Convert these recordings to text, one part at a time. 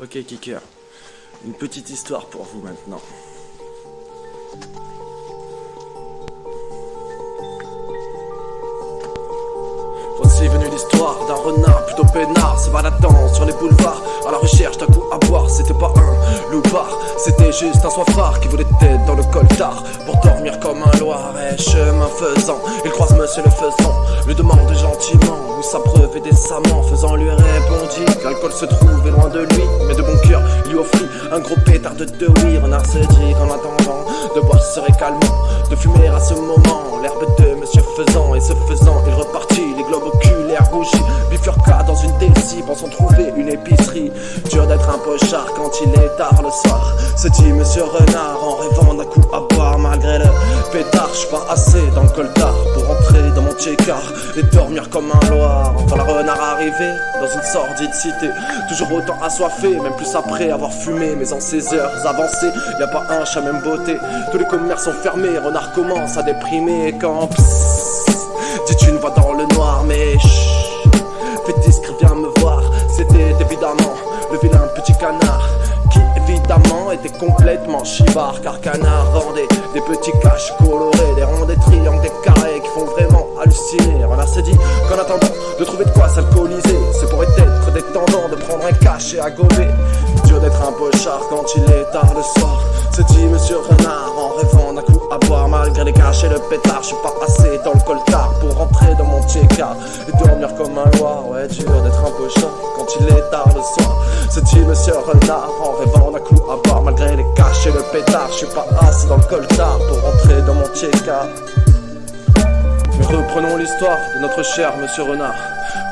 Ok Kicker, une petite histoire pour vous maintenant. Voici venue l'histoire d'un renard plutôt peinard, se baladant sur les boulevards à la recherche d'un coup à boire. C'était pas un loupard, c'était juste un soifard qui voulait être dans le coltard pour dormir comme un Loiret. Chemin faisant, il croise monsieur le faisant, lui demande gentiment où s'abreuver décemment. Faisant lui répondit que l'alcool se trouvait loin de lui, mais de bon cœur il lui offrit un gros pétard de deux. Oui, renard se dit qu'en attendant de boire serait calmant, de fumer à ce moment l'herbe de monsieur faisant. Et ce faisant il repartit, les globes oculaires rougis, bifurqua dans une décie, pensant trouver une épicerie. Dur d'être un pochard quand il est tard le soir, se dit monsieur renard en rêvant d'un coup à boire. Malgré le pétard, j'suis pas assez dans le coltard pour entrer dans mon tchécar et dormir comme un Loir. Enfin le renard arrivé dans une sordide cité, toujours autant assoiffé, même plus après avoir fumé. Mais en ces heures avancées, y a pas un chat même beauté, tous les commerces sont fermés. Renard commence à déprimer quand dit une voix dans le noir, mais chut, fais discret, viens me voir. C'était évidemment le vilain petit canard qui évidemment était complètement chibard, car canard vendait des petits caches colorés, des ronds, des triangles, des carrés qui font vraiment halluciner. Renard s'est dit qu'en attendant de trouver de quoi s'alcooliser, c'est pourrait être détendant de prendre un cachet à gober. Dur d'être un pochard quand il est tard le soir, se dit monsieur renard en rêvant d'un coup à boire. Malgré les cachets le pétard, j'suis pas assez dans le coltard pour rentrer dans mon tchécar et dormir comme un Loir. Ouais, dur d'être un pochard quand il est tard le soir, se dit monsieur renard en rêvant d'un coup à boire. Malgré les cachets le pétard, j'suis pas assez dans le coltard pour rentrer dans mon tchécar. Mais reprenons l'histoire de notre cher monsieur renard,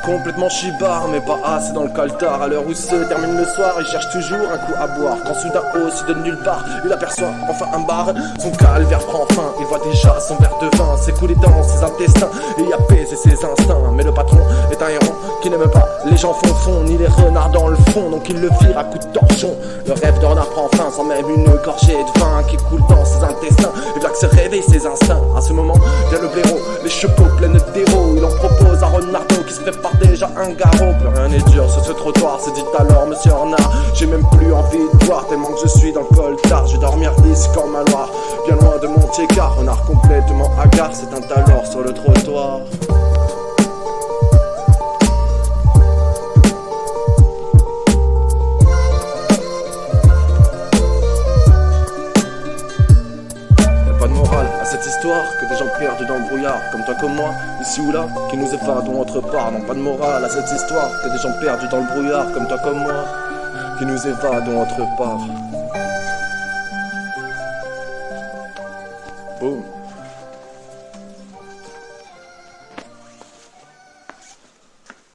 complètement chibard mais pas assez dans le coltard. À l'heure où se termine le soir, il cherche toujours un coup à boire, quand soudain aussi de nulle part il aperçoit enfin un bar. Son calvaire prend fin, il voit déjà son verre de vin s'écouler dans ses intestins et y apaiser ses instincts. Mais le patron est un héros qui n'aime pas les gens fond ni les renards dans le fond, donc il le vire à coups de torchon. Le rêve de renard prend fin sans même une gorgée de vin qui coule dans ses intestins et vient que se réveille ses instincts. À ce moment vient le blaireau, les chevaux pleines d'héros, il en propose à Renardo qui se prépare déjà un garrot. Plus rien n'est dur sur ce trottoir, se dit alors monsieur renard, j'ai même plus envie de boire tellement que je suis dans le coltard. Je vais dormir ici comme un Loir, bien loin de mon tchécar. Renard complètement hagard s'éteint alors sur le trottoir. Cette histoire que des gens perdus dans le brouillard, comme toi comme moi, ici ou là, qui nous évadons autre part. Non, pas de morale à cette histoire que des gens perdus dans le brouillard, comme toi comme moi, qui nous évadons autre part. Boum.